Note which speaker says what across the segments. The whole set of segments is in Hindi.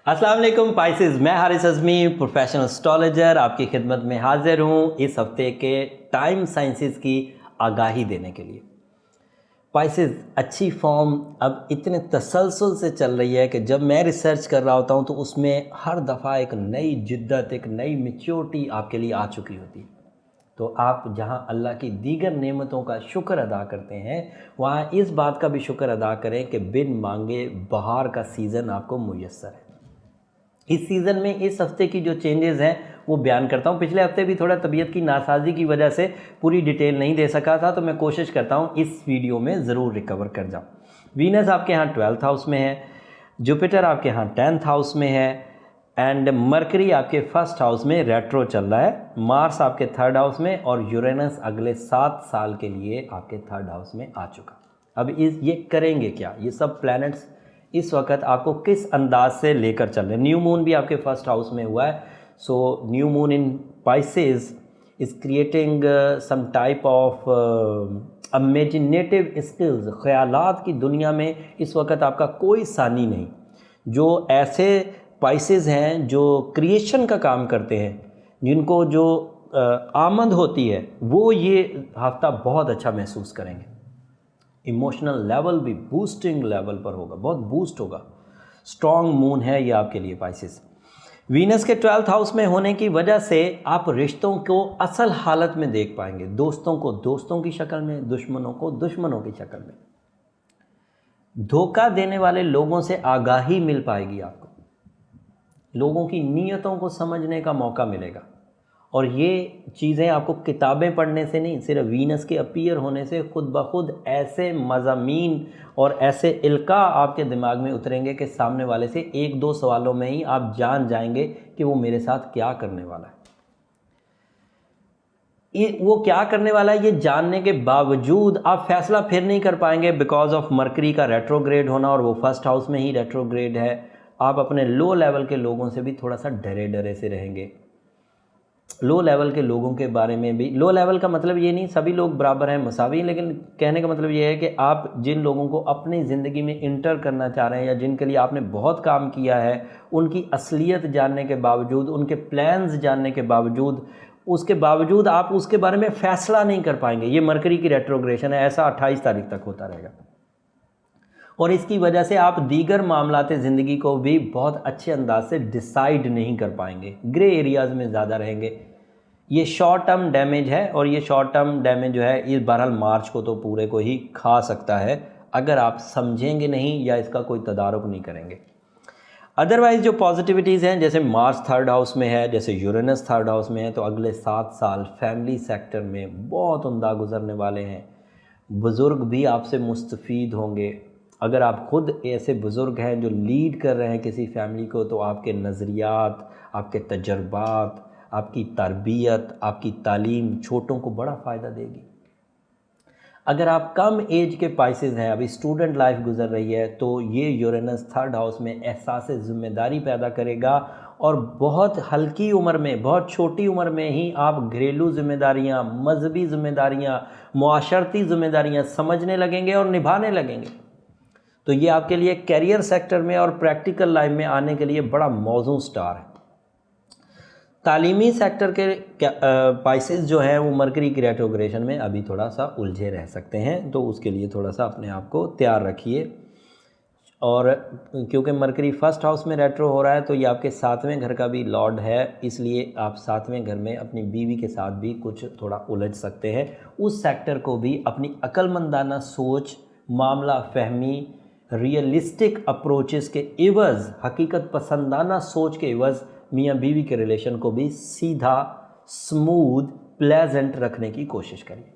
Speaker 1: अस्सलाम वालेकुम पाइसेस, मैं हारिस अज़मी प्रोफेशनल एस्ट्रोलॉजर आपकी खिदमत में हाजिर हूँ इस हफ्ते के टाइम साइंसेस की आगाही देने के लिए। पाइसेस, अच्छी फॉर्म अब इतने तसलसल से चल रही है कि जब मैं रिसर्च कर रहा होता हूँ तो उसमें हर दफ़ा एक नई जिद्दत, एक नई मैच्योरिटी आपके लिए आ चुकी होती है। तो आप जहाँ अल्लाह की दीगर नेमतों का शुक्र अदा करते हैं, वहाँ इस बात का भी शुक्र अदा करें कि बिन मांगे बहार का सीज़न आपको मुयस्सर है। इस सीज़न में इस हफ्ते की जो चेंजेस हैं वो बयान करता हूँ। पिछले हफ्ते भी थोड़ा तबीयत की नासाजी की वजह से पूरी डिटेल नहीं दे सका था, तो मैं कोशिश करता हूँ इस वीडियो में ज़रूर रिकवर कर जाऊँ। वीनस आपके यहाँ 12th हाउस में है, जुपिटर आपके यहाँ 10th हाउस में है एंड मरकरी आपके 1st हाउस में रेट्रो चल रहा है, मार्स आपके 3rd हाउस में और यूरेनस अगले 7 साल के लिए आपके 3rd हाउस में आ चुका। अब ये करेंगे क्या, ये सब प्लैनेट्स इस वक्त आपको किस अंदाज से लेकर चल रहे हैं। न्यू मून भी आपके 1st हाउस में हुआ है, so new moon in Pisces is creating some type of imaginative skills. ख़यालात की दुनिया में इस वक्त आपका कोई सानी नहीं। जो ऐसे पाइसेस हैं जो क्रिएशन का काम करते हैं, जिनको जो आमद होती है, वो ये हफ्ता बहुत अच्छा महसूस करेंगे। इमोशनल लेवल भी बूस्टिंग लेवल पर होगा, बहुत बूस्ट होगा। स्ट्रॉन्ग मून है ये आपके लिए पाइसेस। वीनस के 12th हाउस में होने की वजह से आप रिश्तों को असल हालत में देख पाएंगे, दोस्तों को दोस्तों की शक्ल में, दुश्मनों को दुश्मनों की शक्ल में। धोखा देने वाले लोगों से आगाही मिल पाएगी आपको, लोगों की नीयतों को समझने का मौका मिलेगा। और ये चीज़ें आपको किताबें पढ़ने से नहीं, सिर्फ वीनस के अपीयर होने से खुद ब खुद ऐसे मज़ामीन और ऐसे इल्का आपके दिमाग में उतरेंगे कि सामने वाले से 1-2 सवालों में ही आप जान जाएंगे कि वो मेरे साथ क्या करने वाला है। वो क्या करने वाला है ये जानने के बावजूद आप फैसला फिर नहीं कर पाएंगे, बिकॉज ऑफ मरकरी का रेट्रोग्रेड होना, और वो 1st हाउस में ही रेट्रोग्रेड है। आप अपने लो लेवल के लोगों से भी थोड़ा सा डरे डरे से रहेंगे। लो लेवल के लोगों के बारे में भी, लो लेवल का मतलब ये नहीं सभी लोग बराबर हैं, मसावी, लेकिन कहने का मतलब ये है कि आप जिन लोगों को अपनी ज़िंदगी में इंटर करना चाह रहे हैं या जिनके लिए आपने बहुत काम किया है, उनकी असलियत जानने के बावजूद, उनके प्लान्स जानने के बावजूद, उसके बावजूद आप उसके बारे में फ़ैसला नहीं कर पाएंगे। ये मरकरी की रेट्रोग्रेशन है, ऐसा 28 तारीख तक होता रहेगा। और इसकी वजह से आप दीगर मामलाते ज़िंदगी को भी बहुत अच्छे अंदाज से डिसाइड नहीं कर पाएंगे, ग्रे एरियाज़ में ज़्यादा रहेंगे। ये शॉर्ट टर्म डैमेज है, और ये शॉर्ट टर्म डैमेज जो है इस बहरहाल मार्च को तो पूरे को ही खा सकता है अगर आप समझेंगे नहीं या इसका कोई तदारुक नहीं करेंगे। अदरवाइज़ जो पॉजिटिविटीज़ हैं, जैसे मार्स 3rd हाउस में है, जैसे यूरेनस 3rd हाउस में है, तो अगले 7 साल फैमिली सेक्टर में बहुत उम्दा गुजरने वाले हैं। बुज़ुर्ग भी आपसे मुस्तफ़ीद होंगे। अगर आप खुद ऐसे बुज़ुर्ग हैं जो लीड कर रहे हैं किसी फैमिली को, तो आपके नज़रियात, आपके तजर्बात, आपकी तरबियत, आपकी तालीम छोटों को बड़ा फ़ायदा देगी। अगर आप कम एज के पाइसेस हैं, अभी स्टूडेंट लाइफ गुजर रही है, तो ये यूरेनस 3rd हाउस में एहसास ज़िम्मेदारी पैदा करेगा, और बहुत हल्की उम्र में, बहुत छोटी उम्र में ही आप घरेलू ज़िम्मेदारियाँ, मजहबी ज़िम्मेदारियाँ, मुआशरती ज़िम्मेदारियाँ समझने लगेंगे और निभाने लगेंगे। तो ये आपके लिए कैरियर सेक्टर में और प्रैक्टिकल लाइफ में आने के लिए बड़ा मौजूद स्टार है। तालीमी सेक्टर के पाइसेस जो हैं वो मरकरी की रेट्रोग्रेशन में अभी थोड़ा सा उलझे रह सकते हैं, तो उसके लिए थोड़ा सा अपने आप को तैयार रखिए। और क्योंकि मरकरी 1st हाउस में रेट्रो हो रहा है, तो ये आपके 7वें घर का भी लॉर्ड है, इसलिए आप 7वें घर में अपनी बीवी के साथ भी कुछ थोड़ा उलझ सकते हैं। उस सेक्टर को भी अपनी अक्लमंदाना सोच, मामला फहमी, रियलिस्टिक अप्रोचेस के इवज़, हकीकत पसंदाना सोच के इवज़ मियाँ बीवी के रिलेशन को भी सीधा, स्मूथ, प्लेजेंट रखने की कोशिश करिए।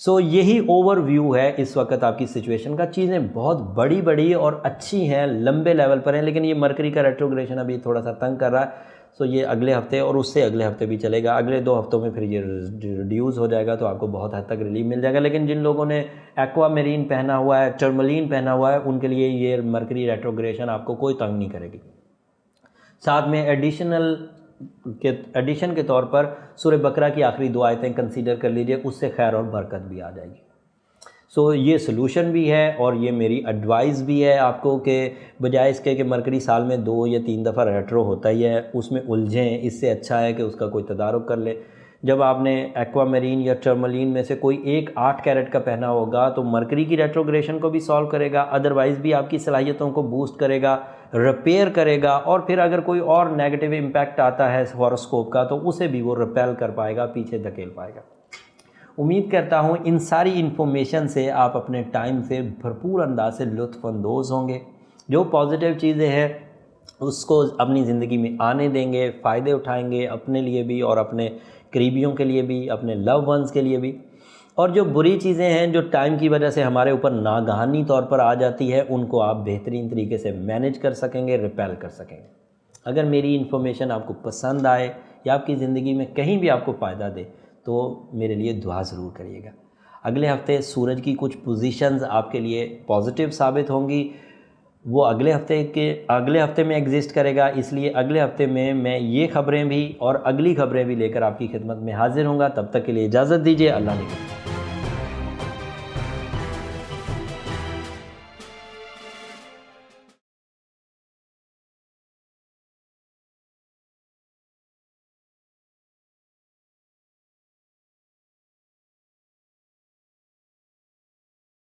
Speaker 1: सो यही ओवरव्यू है इस वक्त आपकी सिचुएशन का। चीज़ें बहुत बड़ी बड़ी और अच्छी हैं, लंबे लेवल पर हैं, लेकिन ये मरकरी का रेट्रोग्रेशन अभी थोड़ा सा तंग कर रहा है। सो ये अगले हफ्ते और उससे अगले हफ्ते भी चलेगा। अगले 2 हफ्तों में फिर ये रिड्यूस हो जाएगा, तो आपको बहुत हद तक रिलीफ मिल जाएगा। लेकिन जिन लोगों ने एक्वा मेरीन पहना हुआ है, टर्मलीन पहना हुआ है, उनके लिए ये मरकरी रेट्रोग्रेशन आपको कोई तंग नहीं करेगी। साथ में एडिशन के तौर पर सूरह बकरा की आखिरी 2 आयतें कंसीडर कर लीजिए, उससे खैर और बरकत भी आ जाएगी। सो ये सलूशन भी है और ये मेरी एडवाइस भी है आपको कि बजाय इसके कि मरकरी साल में 2 या 3 दफ़ा रेट्रो होता ही है उसमें उलझें, इससे अच्छा है कि उसका कोई तदारुक कर ले। जब आपने एक्वामेरीन या टर्मलीन में से कोई एक 8 कैरेट का पहना होगा तो मरकरी की रेट्रोग्रेशन को भी सॉल्व करेगा, अदरवाइज़ भी आपकी सलाहियतों को बूस्ट करेगा, रिपेयर करेगा, और फिर अगर कोई और नेगेटिव इम्पैक्ट आता है हॉरोस्कोप का तो उसे भी वो रिपेल कर पाएगा, पीछे धकेल पाएगा। उम्मीद करता हूँ इन सारी इन्फॉर्मेशन से आप अपने टाइम से भरपूर अंदाज से लुत्फ़अंदोज़ होंगे। जो पॉजिटिव चीज़ें हैं उसको अपनी ज़िंदगी में आने देंगे, फ़ायदे उठाएंगे अपने लिए भी और अपने करीबियों के लिए भी, अपने लव वंस के लिए भी। और जो बुरी चीज़ें हैं जो टाइम की वजह से हमारे ऊपर नागहानी तौर पर आ जाती है उनको आप बेहतरीन तरीके से मैनेज कर सकेंगे, रिपेल कर सकेंगे। अगर मेरी इन्फॉर्मेशन आपको पसंद आए या आपकी ज़िंदगी में कहीं भी आपको फ़ायदा दे तो मेरे लिए दुआ ज़रूर करिएगा। अगले हफ्ते सूरज की कुछ पोजीशंस आपके लिए पॉजिटिव साबित होंगी, वो अगले हफ्ते में एग्जिस्ट करेगा, इसलिए अगले हफ्ते में मैं ये ख़बरें भी और अगली ख़बरें भी लेकर आपकी खिदमत में हाजिर होऊंगा। तब तक के लिए इजाज़त दीजिए। अल्लाह निगहबान।